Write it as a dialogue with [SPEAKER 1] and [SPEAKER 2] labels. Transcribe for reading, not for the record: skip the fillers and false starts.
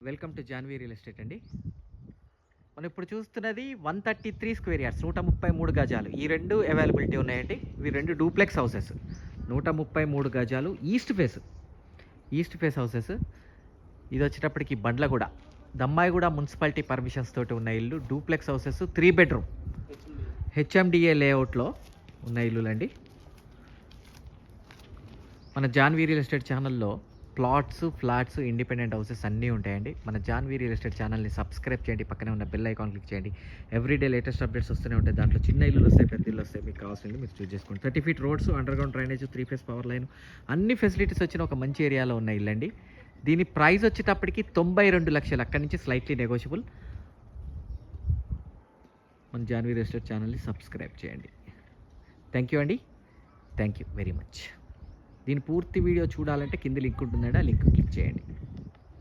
[SPEAKER 1] Welcome to Janhvi real estate అండి. మనం ఇప్పుడు చూస్తున్నది 133 స్క్వేర్ యార్డ్స్, 133 గజాలు. ఈ రెండు అవైలబిలిటీ ఉన్నాయండి. ఇవి రెండు డూప్లెక్స్ హౌసెస్, 133 గజాలు, ఈస్ట్ ఫేస్ హౌసెస్. ఇది వచ్చేటప్పటికి బండ్లగూడ, దమ్మాయిగూడ మున్సిపాలిటీ పర్మిషన్స్ తోటి ఉన్న ఇల్లు. డూప్లెక్స్ హౌసెస్, 3 బెడ్రూమ్, హెచ్ఎండిఏ లేఅవుట్లో ఉన్న ఇల్లులండి. మన జాన్వీ రియల్ ఎస్టేట్ ఛానల్లో ప్లాట్స్, ఫ్లాట్స్, ఇండిపెండెంట్ హౌసెస్ అన్నీ ఉంటాయండి. మన జాన్వీ రియల్ ఎస్టేట్ ఛానల్ని సబ్స్క్రైబ్ చేయండి, పక్కనే ఉన్న బెల్ ఐకాన్ క్లిక్ చేయండి. ఎవ్రీడే లేటెస్ట్ అప్డేట్స్ వస్తూనే ఉంటాయి. దాంట్లో చిన్న ఇల్లులు వస్తాయి, పెద్ద ఇల్లు వస్తాయి. మీకు కావాల్సింది మీరు చూస్ చేసుకోండి. 30 feet roads, underground drainage, 3 phase power line, అన్ని ఫెసిలిటీస్ వచ్చిన ఒక మంచి ఏరియాలో ఉన్న ఇల్లండి. దీని ప్రైస్ వచ్చేటప్పటికి 92 లక్షలు. అక్కడి నుంచి స్లైట్లీ నెగోషియబుల్. మన జాన్వీ రియల్ ఎస్టేట్ ఛానల్ని సబ్స్క్రైబ్ చేయండి. థ్యాంక్ యూ అండి, థ్యాంక్ యూ వెరీ మచ్. దీని పూర్తి వీడియో చూడాలంటే కింద లింక్ ఉంటుందండి, ఆ లింక్ క్లిక్ చేయండి.